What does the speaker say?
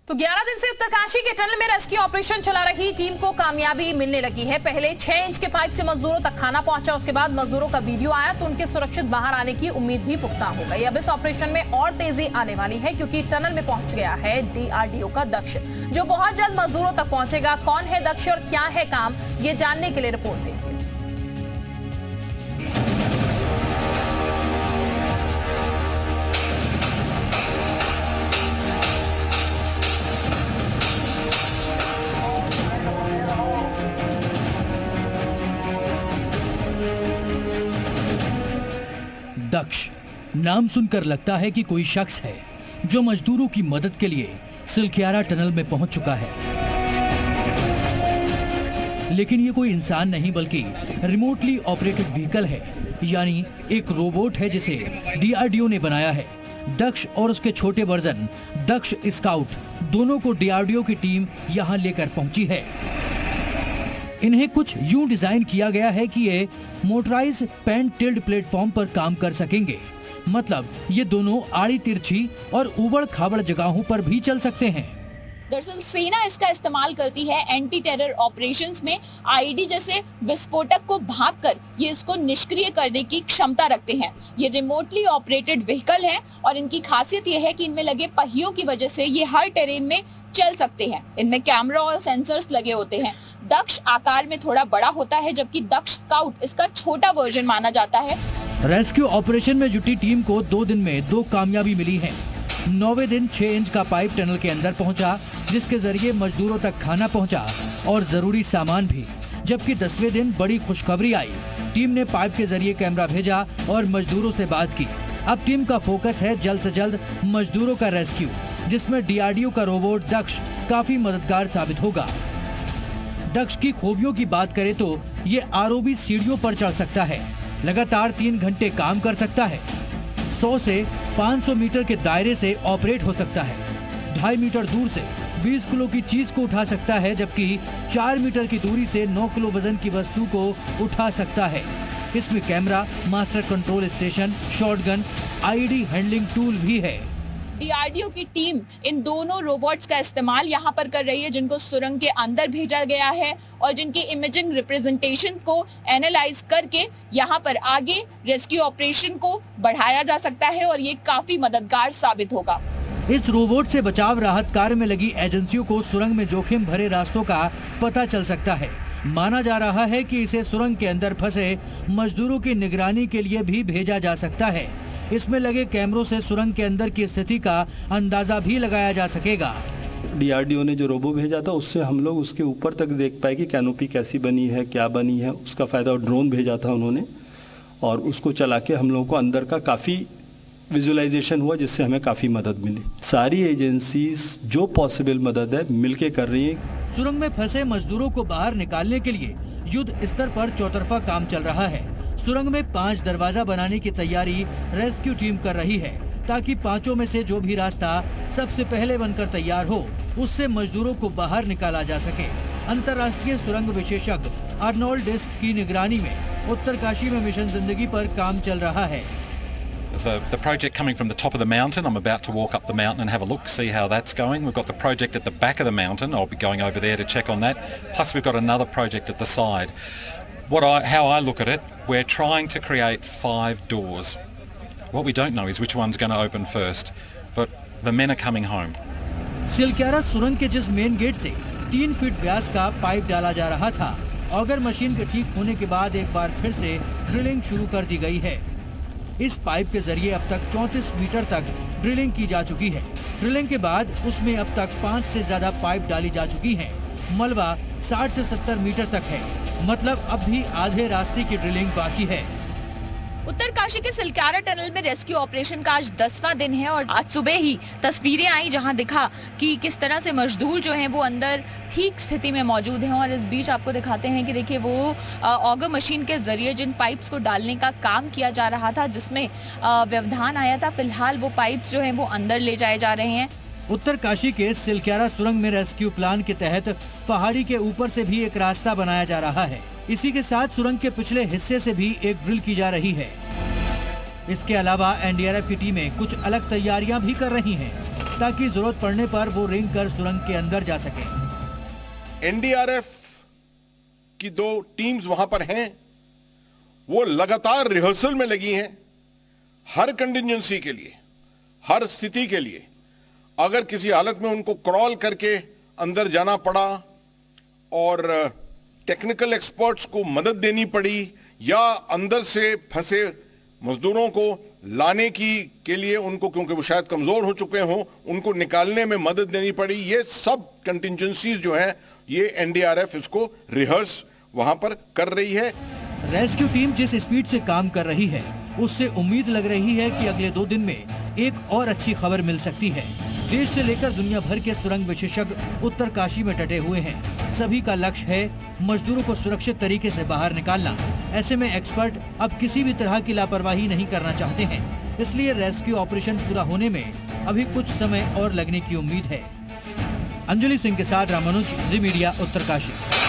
तो 11 दिन से उत्तरकाशी के टनल में रेस्क्यू ऑपरेशन चला रही टीम को कामयाबी मिलने लगी है। पहले 6 इंच के पाइप से मजदूरों तक खाना पहुंचा, उसके बाद मजदूरों का वीडियो आया तो उनके सुरक्षित बाहर आने की उम्मीद भी पुख्ता हो गई। अब इस ऑपरेशन में और तेजी आने वाली है क्योंकि टनल में पहुंच गया है DRDO का दक्ष, जो बहुत जल्द मजदूरों तक पहुंचेगा। कौन है दक्ष और क्या है काम, ये जानने के लिए रिपोर्ट देखिए। दक्ष नाम सुनकर लगता है कि कोई शख्स है जो मजदूरों की मदद के लिए सिलक्यारा टनल में पहुंच चुका है, लेकिन ये कोई इंसान नहीं बल्कि रिमोटली ऑपरेटेड व्हीकल है, यानी एक रोबोट है जिसे DRDO ने बनाया है। दक्ष और उसके छोटे वर्जन दक्ष स्काउट दोनों को DRDO की टीम यहां लेकर पहुंची है। इन्हें कुछ यूं डिजाइन किया गया है कि ये मोटराइज पेन टिल्ड प्लेटफॉर्म पर काम कर सकेंगे, मतलब ये दोनों आड़ी तिरछी और उबड़ खाबड़ जगहों पर भी चल सकते हैं। दरअसल सेना इसका इस्तेमाल करती है एंटी टेरर ऑपरेशंस में। IED जैसे विस्फोटक को भांपकर ये इसको निष्क्रिय करने की क्षमता रखते हैं। ये रिमोटली ऑपरेटेड व्हीकल है और इनकी खासियत ये है कि इनमें लगे पहियों की वजह से ये हर टेरेन में चल सकते हैं। इनमें कैमरा और सेंसर्स लगे होते हैं। दक्ष आकार में थोड़ा बड़ा होता है, जबकि दक्ष स्काउट इसका छोटा वर्जन माना जाता है। रेस्क्यू ऑपरेशन में जुटी टीम को 2 दिन में 2 कामयाबी मिली है। 9वें दिन 6 इंच का पाइप टनल के अंदर पहुंचा, जिसके जरिए मजदूरों तक खाना पहुंचा और जरूरी सामान भी। जबकि 10वें दिन बड़ी खुशखबरी आई, टीम ने पाइप के जरिए कैमरा भेजा और मजदूरों से बात की। अब टीम का फोकस है जल्द से जल्द मजदूरों का रेस्क्यू, जिसमें DRDO का रोबोट दक्ष काफी मददगार साबित होगा। दक्ष की खूबियों की बात करें तो ये ROV सीढ़ियों पर चढ़ सकता है, लगातार 3 घंटे काम कर सकता है, 100 से 500 मीटर के दायरे से ऑपरेट हो सकता है, 2.5 मीटर दूर से 20 किलो की चीज को उठा सकता है, जबकि 4 मीटर की दूरी से 9 किलो वजन की वस्तु को उठा सकता है। इसमें camera, master control station, shotgun, IED handling tool भी है। DRDO की टीम इन दोनों रोबोट्स का इस्तेमाल यहाँ पर कर रही है, जिनको सुरंग के अंदर भेजा गया है और जिनकी इमेजिंग रिप्रेजेंटेशन को एनालाइज करके यहाँ पर आगे रेस्क्यू ऑपरेशन को बढ़ाया जा सकता है और ये काफी मददगार साबित होगा। इस रोबोट से बचाव राहत कार्य में लगी एजेंसियों को सुरंग में जोखिम भरे रास्तों का पता चल सकता है। माना जा रहा है कि इसे सुरंग के अंदर फंसे मजदूरों की निगरानी के लिए भी भेजा जा सकता है। इसमें लगे कैमरों से सुरंग के अंदर की स्थिति का अंदाजा भी लगाया जा सकेगा। DRDO ने जो रोबो भेजा था उससे हम लोग उसके ऊपर तक देख पाए कि कैनोपी कैसी बनी है, क्या बनी है, उसका फायदा। और ड्रोन भेजा था उन्होंने और उसको चला के हम लोगों को अंदर का काफ़ी विजुअलाइजेशन हुआ, जिससे हमें काफ़ी मदद मिली। सारी एजेंसीज जो पॉसिबल मदद है मिलके कर रही है। सुरंग में फंसे मजदूरों को बाहर निकालने के लिए युद्ध स्तर पर चौतरफा काम चल रहा है। सुरंग में 5 दरवाजा बनाने की तैयारी रेस्क्यू टीम कर रही है, ताकि 5 में से जो भी रास्ता सबसे पहले बनकर तैयार हो, उससे मजदूरों को बाहर निकाला जा सके। अंतर्राष्ट्रीय सुरंग विशेषज्ञ अर्नोल्ड डिस्क की निगरानी में उत्तरकाशी में मिशन जिंदगी पर काम चल रहा है। The project coming from the top of the mountain, I'm about to walk up the mountain and have a look, see how that's going. We've got the project at the back of the mountain. I'll be going over there to check on that. Plus we've got another project at the side. How I look at it, we're trying to create 5 doors. What we don't know is which one's going to open first, but the men are coming home. Silkyara सुरंग के जिस main gate से 3 feet व्यास का pipe डाला जा रहा था, auger machine के ठीक होने के बाद एक बार फिर से ड्रिलिंग शुरू कर दी गई है। इस पाइप के जरिए अब तक 34 मीटर तक ड्रिलिंग की जा चुकी है। ड्रिलिंग के बाद उसमें अब तक 5 से ज्यादा पाइप डाली जा चुकी हैं। मलबा 60 से 70 मीटर तक है, मतलब अब भी आधे रास्ते की ड्रिलिंग बाकी है। उत्तरकाशी के सिलक्यारा टनल में रेस्क्यू ऑपरेशन का आज 10वां दिन है और आज सुबह ही तस्वीरें आई जहां दिखा कि किस तरह से मजदूर जो हैं वो अंदर ठीक स्थिति में मौजूद हैं। और इस बीच आपको दिखाते हैं कि देखिए वो ऑगर मशीन के जरिए जिन पाइप्स को डालने का काम किया जा रहा था, जिसमें व्यवधान आया था, फिलहाल वो पाइप्स जो हैं वो अंदर ले जाए जा रहे हैं। उत्तरकाशी के सिलक्यारा सुरंग में रेस्क्यू प्लान के तहत पहाड़ी के ऊपर से भी एक रास्ता बनाया जा रहा है। इसी के साथ सुरंग के पिछले हिस्से से भी एक ड्रिल की जा रही है। इसके अलावा NDRF की टीमें कुछ अलग तैयारियां भी कर रही हैं। ताकि जरूरत पड़ने पर वो रेंग कर सुरंग के अंदर जा सके। एनडीआरएफ की 2 टीम्स वहां पर हैं, वो लगातार रिहर्सल में लगी हैं हर कंटिजेंसी के लिए, हर स्थिति के लिए। अगर किसी हालत में उनको क्रॉल करके अंदर जाना पड़ा और टेक्निकल एक्सपर्ट्स को मदद देनी पड़ी या अंदर से फंसे मजदूरों को लाने के लिए उनको, क्योंकि वो शायद कमजोर हो चुके हों, उनको निकालने में मदद देनी पड़ी, ये सब कंटिजेंसीज जो है ये एनडीआरएफ इसको रिहर्स वहां पर कर रही है। रेस्क्यू टीम जिस स्पीड से काम कर रही है उससे उम्मीद लग रही है कि अगले 2 दिन में एक और अच्छी खबर मिल सकती है। देश से लेकर दुनिया भर के सुरंग विशेषज्ञ उत्तरकाशी में डटे हुए हैं। सभी का लक्ष्य है मजदूरों को सुरक्षित तरीके से बाहर निकालना। ऐसे में एक्सपर्ट अब किसी भी तरह की लापरवाही नहीं करना चाहते हैं, इसलिए रेस्क्यू ऑपरेशन पूरा होने में अभी कुछ समय और लगने की उम्मीद है। अंजलि सिंह के साथ रामानुज, जी मीडिया, उत्तरकाशी।